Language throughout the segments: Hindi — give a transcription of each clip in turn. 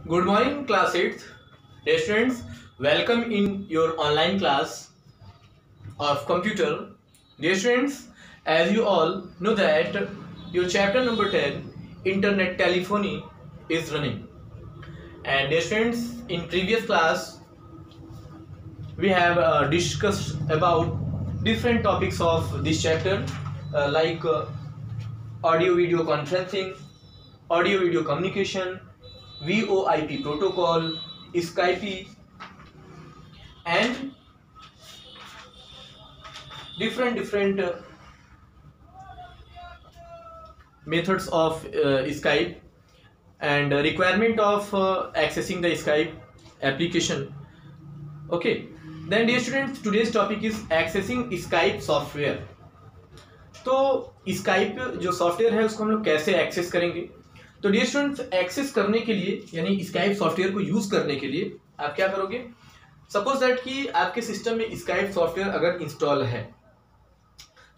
Good morning, class 8th. Dear students, welcome in your online class of computer. Dear students, as you all know that your chapter number 10, Internet Telephony, is running. And dear students, in previous class, we have discussed about different topics of this chapter like audio video conferencing, audio video communication, VoIP protocol, Skype, and different methods of Skype and requirement of accessing the Skype application. Okay, then dear students, today's topic is accessing Skype software. तो Skype जो सॉफ्टवेयर है उसको हम लोग कैसे एक्सेस करेंगे? तो डियर स्टूडेंट्स, एक्सेस करने के लिए यानी Skype सॉफ्टवेयर को यूज करने के लिए आप क्या करोगे? सपोज दैट कि आपके सिस्टम में Skype सॉफ्टवेयर अगर इंस्टॉल है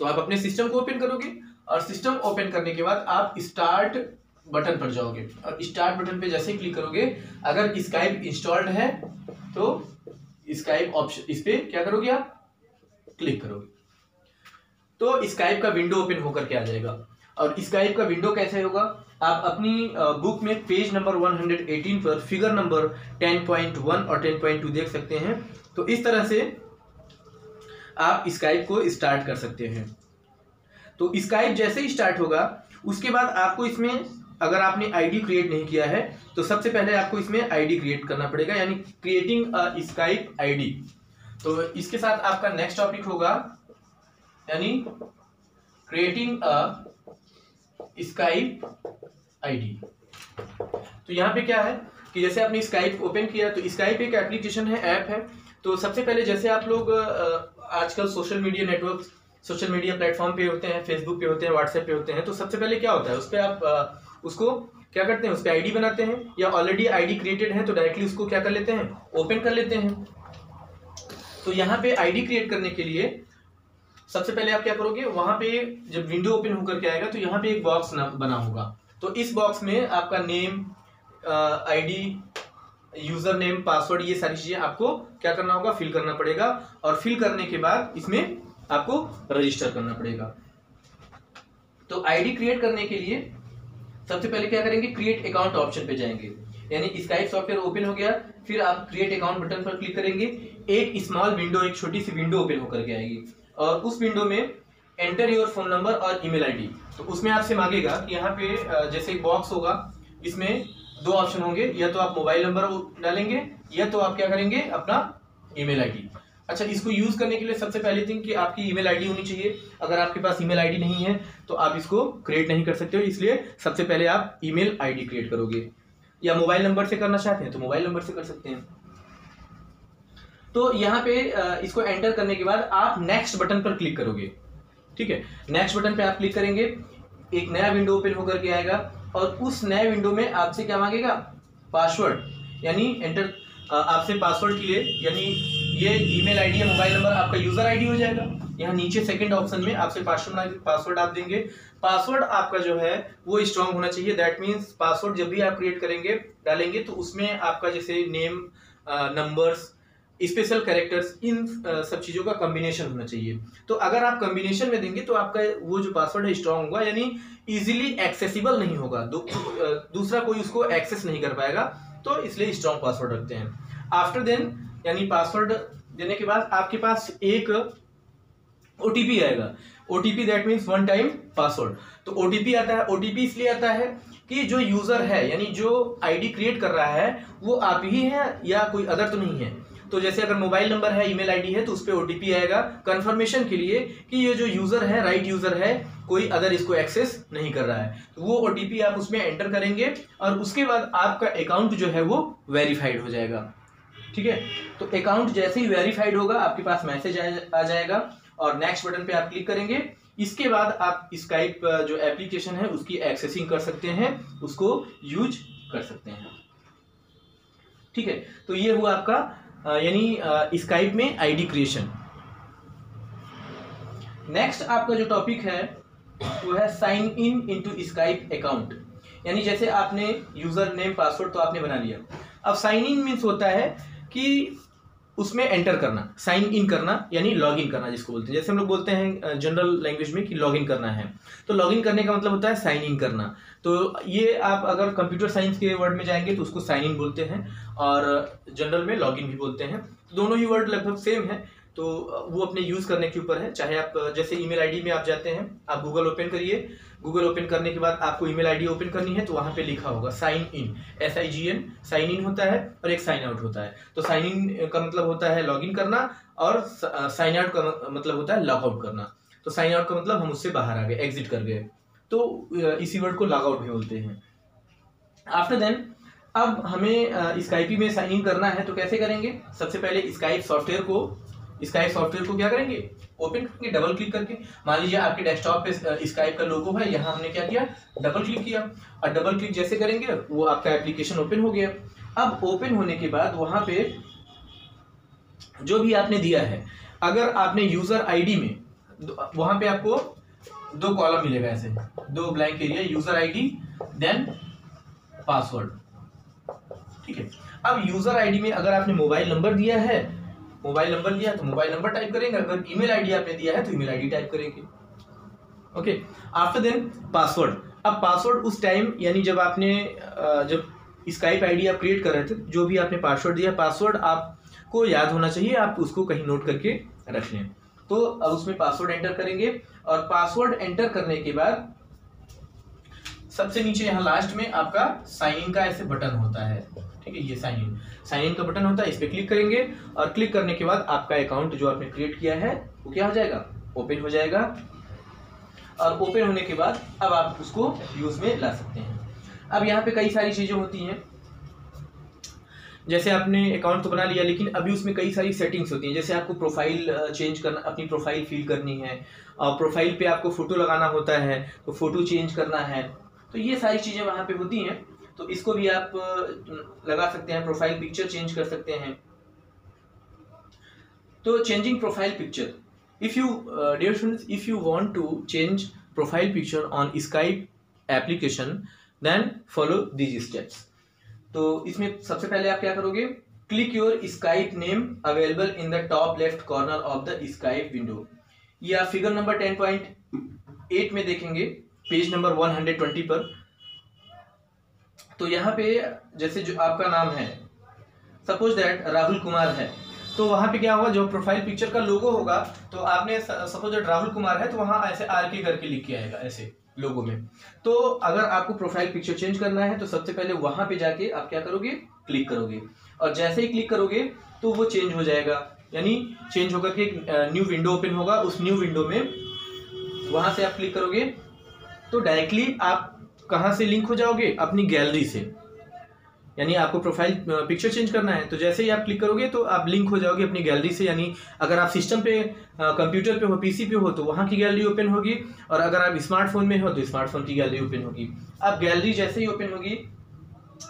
तो आप अपने सिस्टम को ओपन करोगे और सिस्टम ओपन करने के बाद आप स्टार्ट बटन पर जाओगे और स्टार्ट बटन पे जैसे ही क्लिक करोगे, अगर Skype इंस्टॉल्ड है तो Skype ऑप्शन इस पे क्या करोगे, आप क्लिक करोगे तो Skype का विंडो ओपन होकर के आ जाएगा। और Skype का विंडो कैसे होगा, आप अपनी बुक में पेज नंबर 118 पर फिगर नंबर 10.1 और 10.2 देख सकते हैं। तो इस तरह से आप Skype को स्टार्ट कर सकते हैं। तो Skype जैसे ही स्टार्ट होगा उसके बाद आपको इसमें, अगर आपने आईडी क्रिएट नहीं किया है तो सबसे पहले आपको इसमें आईडी क्रिएट करना पड़ेगा, यानी क्रिएटिंग अ Skype आईडी। तो इसके साथ आपका नेक्स्ट टॉपिक होगा यानी क्रिएटिंग अ Skype आईडी। तो यहाँ पे क्या है कि जैसे आपने Skype ओपन किया तो Skype एक एप्लीकेशन है, ऐप है। तो सबसे पहले जैसे आप लोग आजकल social media network, social media platform पे होते हैं, फेसबुक पे होते हैं, व्हाट्सएप पे होते हैं, तो सबसे पहले क्या होता है उस पर आप उसको क्या करते हैं, उस पर आईडी बनाते हैं, या ऑलरेडी आईडी क्रिएटेड है तो डायरेक्टली उसको क्या कर लेते हैं, ओपन कर लेते हैं। तो यहाँ पे आईडी क्रिएट करने के लिए सबसे पहले आप क्या करोगे, वहां पे जब विंडो ओपन होकर के आएगा तो यहाँ पे एक बॉक्स बना होगा। तो इस बॉक्स में आपका name, ID, user name, password, ये सारी चीजें आपको क्या करना होगा, फिल करना पड़ेगा। और फिल करने के बाद इसमें आपको रजिस्टर करना पड़ेगा। तो आईडी क्रिएट करने के लिए सबसे पहले क्या करेंगे, क्रिएट अकाउंट ऑप्शन पे जाएंगे, यानी Skype सॉफ्टवेयर ओपन हो गया, फिर आप क्रिएट अकाउंट बटन पर क्लिक करेंगे, एक स्मॉल विंडो, एक छोटी सी विंडो ओपन होकर के आएगी और उस विंडो में एंटर योर फोन नंबर और ईमेल आईडी। तो उसमें आपसे मांगेगा कि यहाँ पे जैसे एक बॉक्स होगा, इसमें दो ऑप्शन होंगे, या तो आप मोबाइल नंबर डालेंगे या तो आप क्या करेंगे, अपना ईमेल आईडी। अच्छा, इसको यूज करने के लिए सबसे पहली थिंग कि आपकी ईमेल आईडी होनी चाहिए। अगर आपके पास ईमेल आईडी नहीं है तो आप इसको क्रिएट नहीं कर सकते हो, इसलिए सबसे पहले आप ईमेल आईडी क्रिएट करोगे। या मोबाइल नंबर से करना चाहते हैं तो मोबाइल नंबर से कर सकते हैं। तो यहाँ पे इसको एंटर करने के बाद आप नेक्स्ट बटन पर क्लिक करोगे। ठीक है, नेक्स्ट बटन पे आप क्लिक करेंगे, एक नया विंडो ओपन होकर के आएगा और उस नए विंडो में आपसे क्या मांगेगा, पासवर्ड, यानी एंटर आपसे पासवर्ड के लिए, यानी ये ईमेल आईडी या मोबाइल नंबर आपका यूजर आईडी हो जाएगा। यहाँ नीचे सेकंड ऑप्शन में आपसे पासवर्ड आप देंगे। पासवर्ड आपका जो है वो स्ट्रांग होना चाहिए। दैट मीन्स पासवर्ड जब भी आप क्रिएट करेंगे, डालेंगे, तो उसमें आपका जैसे नेम, नंबर्स, स्पेशल कैरेक्टर्स, इन सब चीजों का कॉम्बिनेशन होना चाहिए। तो अगर आप कॉम्बिनेशन में देंगे तो आपका वो जो पासवर्ड है स्ट्रांग होगा, यानी इजीली एक्सेसिबल नहीं होगा, दूसरा कोई उसको एक्सेस नहीं कर पाएगा, तो इसलिए स्ट्रांग पासवर्ड रखते हैं। आफ्टर देन, यानी पासवर्ड देने के बाद आपके पास एक ओटीपी आएगा। OTP that means one time password. तो ओटीपी आता है, ओटीपी इसलिए आता है कि जो यूजर है, यानी जो आईडी क्रिएट कर रहा है, वो आप ही है या कोई अदर तो नहीं है। तो जैसे अगर मोबाइल नंबर है, ईमेल आईडी है, तो उस पर ओटीपी आएगा कंफर्मेशन के लिए कि ये जो यूजर है राइट यूजर है, कोई अदर इसको एक्सेस नहीं कर रहा है। तो वो ओटीपी आप उसमें एंटर करेंगे और उसके बाद आपका अकाउंट जो है वो वेरीफाइड हो जाएगा। ठीक है, तो अकाउंट जैसे ही वेरीफाइड होगा आपके पास मैसेज आ जाएगा और नेक्स्ट बटन पे आप क्लिक करेंगे। इसके बाद आप Skype जो एप्लीकेशन है उसकी एक्सेसिंग कर सकते हैं, उसको यूज कर सकते हैं। ठीक है, तो ये हुआ आपका यानी Skype में आईडी क्रिएशन। नेक्स्ट आपका जो टॉपिक है वो है sign in into Skype account. यानी जैसे आपने यूजर नेम, पासवर्ड तो आपने बना लिया, अब साइन इन मीन्स होता है कि उसमें एंटर करना, साइन इन करना यानी लॉग इन करना जिसको बोलते हैं। जैसे हम लोग बोलते हैं जनरल लैंग्वेज में कि लॉग इन करना है, तो लॉग इन करने का मतलब होता है साइन इन करना। तो ये आप अगर कंप्यूटर साइंस के वर्ड में जाएंगे तो उसको साइन इन बोलते हैं और जनरल में लॉग इन भी बोलते हैं। दोनों ही वर्ड लगभग सेम है, तो वो अपने यूज करने के ऊपर है। चाहे आप जैसे ईमेल आईडी में आप जाते हैं, आप गूगल ओपन करिए, गूगल ओपन करने के बाद आपको ईमेल आईडी ओपन करनी है तो वहां पे लिखा होगा sign in, SIGN sign in होता है और एक साइन आउट होता है। तो साइन इन का मतलब होता है लॉग इन करना और साइन आउट का मतलब होता है लॉग आउट करना। तो साइन आउट का मतलब हम उससे बाहर आ गए, एग्जिट कर गए, तो इसी वर्ड को लॉग आउट भी बोलते हैं। आफ्टर देन अब हमें स्काइपी में साइन इन करना है तो कैसे करेंगे? सबसे पहले स्काइप सॉफ्टवेयर को क्या करेंगे? ओपन करेंगे डबल क्लिक करके। मान लीजिए आपके डेस्कटॉप पे स्काइप का लोगो है, यहाँ हमने क्या किया? डबल क्लिक किया, और डबल क्लिक जैसे करेंगे वो आपका एप्लीकेशन ओपन हो गया। अब ओपन होने के बाद वहां पे जो भी आपने दिया है, अगर आपने यूजर आईडी में वहां पे आपको 2 कॉलम मिलेगा, ऐसे 2 blank area, user ID then password, ठीक है। अब यूजर आईडी में अगर आपने मोबाइल नंबर दिया तो मोबाइल नंबर टाइप करेंगे, अगर ईमेल आईडी आपने दिया है तो ईमेल आईडी टाइप करेंगे, ओके। After then password. अब पासवर्ड उस टाइम यानी जब आपने जब स्काइप आईडी आप क्रिएट कर रहे थे, जो भी आपने पासवर्ड दिया, पासवर्ड आपको याद होना चाहिए, आप उसको कहीं नोट करके रख लें। तो अब उसमें पासवर्ड एंटर करेंगे, और पासवर्ड एंटर करने के बाद सबसे नीचे यहाँ लास्ट में आपका साइन इन का ऐसे बटन होता है, ठीक है। ये साइन इन का बटन होता है, इस पे क्लिक करेंगे, और क्लिक करने के बाद आपका अकाउंट जो आपने क्रिएट किया है वो क्या हो जाएगा? ओपन हो जाएगा। और ओपन होने के बाद अब आप उसको यूज में ला सकते हैं। अब यहाँ पे कई सारी चीजें होती हैं, जैसे आपने अकाउंट तो बना लिया, लेकिन अभी उसमें कई सारी सेटिंग्स होती हैं। जैसे आपको प्रोफाइल चेंज करना, अपनी प्रोफाइल फिल करनी है, और प्रोफाइल पे आपको फोटो लगाना होता है, तो फोटो चेंज करना है, तो ये सारी चीजें वहां पे होती हैं। तो इसको भी आप लगा सकते हैं, प्रोफाइल पिक्चर चेंज कर सकते हैं। तो changing profile picture, if you dear students, if you want to change profile picture on Skype application then follow these steps. तो इसमें सबसे पहले आप क्या करोगे? Click your Skype name available in the top left corner of the Skype window. ये आप फिगर नंबर 10.8 में देखेंगे, पेज नंबर 120 पर। तो यहाँ पे जैसे जो आपका नाम है, सपोज दैट राहुल कुमार है, तो वहां पे क्या होगा? जो प्रोफाइल पिक्चर का लोगो होगा, तो आपने सपोज दैट राहुल कुमार है तो वहां ऐसे RK करके लिख के आएगा ऐसे लोगो में। तो अगर आपको प्रोफाइल पिक्चर चेंज करना है तो सबसे पहले वहां पे जाके आप क्या करोगे? क्लिक करोगे, और जैसे ही क्लिक करोगे तो वो चेंज हो जाएगा, यानी चेंज होकर के एक न्यू विंडो ओपन होगा। उस न्यू विंडो में वहां से आप क्लिक करोगे तो डायरेक्टली आप कहां से लिंक हो जाओगे? अपनी गैलरी से। यानी आपको प्रोफाइल पिक्चर चेंज करना है तो जैसे ही आप क्लिक करोगे तो आप लिंक हो जाओगे अपनी गैलरी से। यानी अगर आप सिस्टम पे, कंप्यूटर पे हो, PC पे हो तो वहां की गैलरी ओपन होगी, और अगर आप स्मार्टफोन में हो तो स्मार्टफोन की गैलरी ओपन होगी। अब गैलरी जैसे ही ओपन होगी,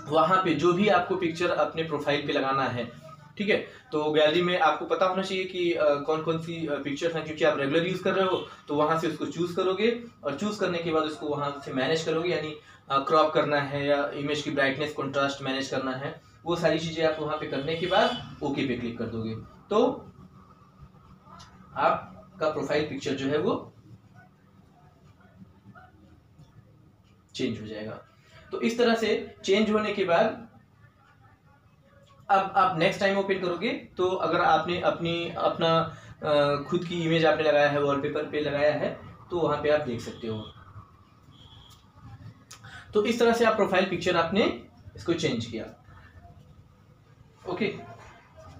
वहां पे जो भी आपको पिक्चर अपने प्रोफाइल पे लगाना है, ठीक है, तो गैलरी में आपको पता होना चाहिए कि कौन कौन सी पिक्चर्स हैं, क्योंकि आप रेगुलर यूज कर रहे हो। तो वहां से उसको चूज करोगे, और चूज करने के बाद उसको वहां से मैनेज करोगे, यानी क्रॉप करना है या इमेज की ब्राइटनेस, कंट्रास्ट मैनेज करना है, वो सारी चीजें आप वहां पे करने के बाद ओके पे क्लिक कर दोगे, तो आपका प्रोफाइल पिक्चर जो है वो चेंज हो जाएगा। तो इस तरह से चेंज होने के बाद अब आप नेक्स्ट टाइम ओपन करोगे तो अगर आपने अपना खुद की इमेज आपने लगाया है, वॉलपेपर पे लगाया है, तो वहां पे आप देख सकते हो। तो इस तरह से आप प्रोफाइल पिक्चर आपने इसको चेंज किया, ओके।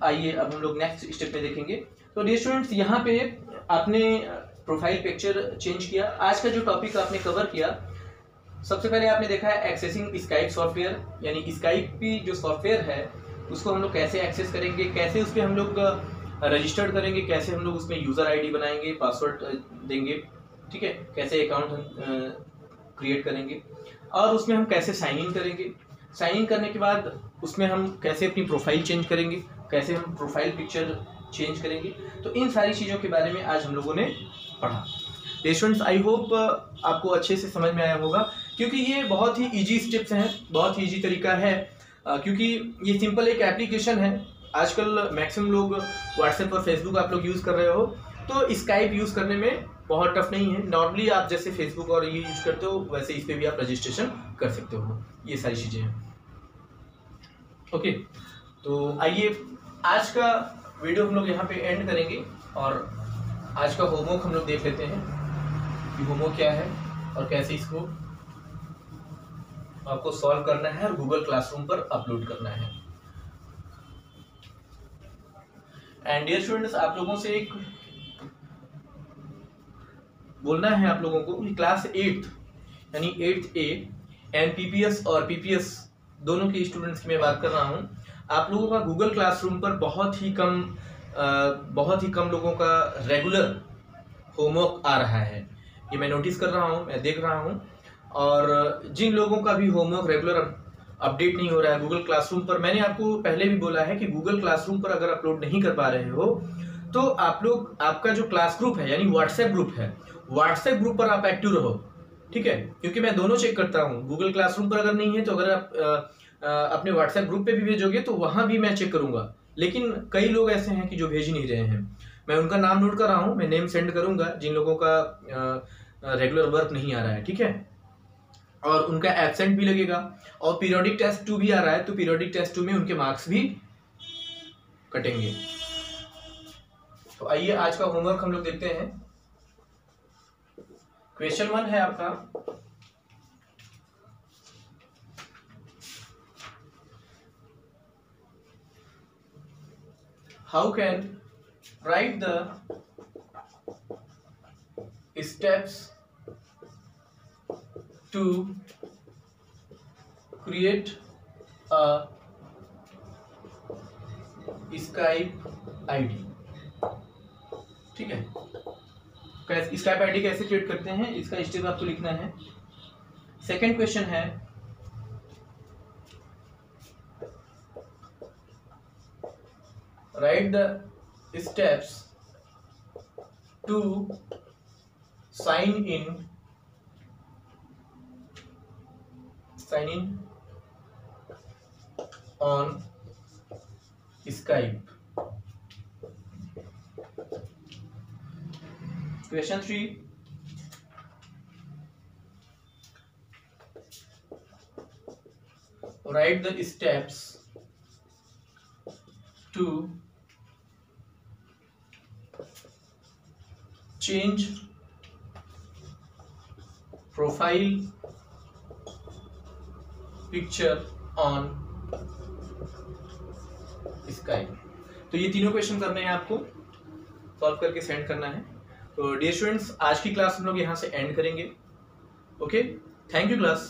आइए अब हम लोग नेक्स्ट स्टेप में देखेंगे। तो डियर स्टूडेंट्स, यहाँ पे आपने प्रोफाइल पिक्चर चेंज किया। आज का जो टॉपिक आपने कवर किया, सबसे पहले आपने देखा है एक्सेसिंग स्काइप सॉफ्टवेयर, यानी स्काइप की जो सॉफ्टवेयर है उसको हम लोग कैसे एक्सेस करेंगे, कैसे उस पर हम लोग रजिस्टर्ड करेंगे, कैसे हम लोग उसमें यूजर आईडी बनाएंगे, पासवर्ड देंगे, ठीक है, कैसे अकाउंट क्रिएट करेंगे, और उसमें हम कैसे साइन इन करेंगे। साइन इन करने के बाद उसमें हम कैसे अपनी प्रोफाइल चेंज करेंगे, कैसे हम प्रोफाइल पिक्चर चेंज करेंगे। तो इन सारी चीज़ों के बारे में आज हम लोगों ने पढ़ा। स्टूडेंट्स, आई होप आपको अच्छे से समझ में आया होगा, क्योंकि ये बहुत ही ईजी स्टेप्स हैं, बहुत ही ईजी तरीका है क्योंकि ये सिंपल एक एप्लीकेशन है। आजकल मैक्सिमम लोग व्हाट्सएप और फेसबुक आप लोग यूज़ कर रहे हो, तो स्काइप यूज़ करने में बहुत टफ नहीं है। नॉर्मली आप जैसे फेसबुक और ये यूज़ करते हो वैसे इस पर भी आप रजिस्ट्रेशन कर सकते हो। ये सारी चीज़ें हैं। ओके, तो आइए आज का वीडियो हम लोग यहाँ पे एंड करेंगे और आज का होमवर्क हम लोग देख लेते हैं कि होमवर्क क्या है और कैसे इसको आपको सॉल्व करना है और गूगल क्लासरूम पर अपलोड करना है। एंड डियर स्टूडेंट्स, आप लोगों से एक बोलना है आप लोगों को कि क्लास 8th यानी 8th A एंड पीपीएस और पीपीएस दोनों के स्टूडेंट्स की मैं बात कर रहा हूँ। आप लोगों का गूगल क्लासरूम पर बहुत ही कम लोगों का रेगुलर होमवर्क आ रहा है। ये मैं नोटिस कर रहा हूँ, मैं देख रहा हूँ। और जिन लोगों का भी होमवर्क रेगुलर अपडेट नहीं हो रहा है गूगल क्लासरूम पर, मैंने आपको पहले भी बोला है कि गूगल क्लासरूम पर अगर अपलोड नहीं कर पा रहे हो तो आप लोग आपका जो क्लास ग्रुप है यानी व्हाट्सएप ग्रुप है, व्हाट्सएप ग्रुप पर आप एक्टिव रहो, ठीक है। क्योंकि मैं दोनों चेक करता हूँ, गूगल क्लासरूम पर अगर नहीं है तो अगर आप अपने व्हाट्सएप ग्रुप पे भी भेजोगे तो वहाँ भी मैं चेक करूँगा। लेकिन कई लोग ऐसे हैं कि जो भेज ही नहीं रहे हैं। मैं उनका नाम नोट कर रहा हूँ, मैं नेम सेंड करूँगा जिन लोगों का रेगुलर वर्क नहीं आ रहा है, ठीक है। और उनका एब्सेंट भी लगेगा। और पीरियोडिक टेस्ट 2 भी आ रहा है, तो पीरियोडिक टेस्ट 2 में उनके मार्क्स भी कटेंगे। तो आइए आज का होमवर्क हम लोग देखते हैं। क्वेश्चन 1 है आपका, how can write the steps to create a Skype ID, ठीक है। Skype ID कैसे क्रिएट करते हैं इसका स्टेप आपको लिखना है। सेकंड क्वेश्चन है, write the steps to sign in on Skype. Question 3, write the steps to change profile picture on Skype. तो ये तीनों क्वेश्चन करने हैं, आपको सॉल्व करके सेंड करना है। तो डियर स्टूडेंट्स, आज की क्लास हम लोग यहाँ से एंड करेंगे। Okay, thank you class.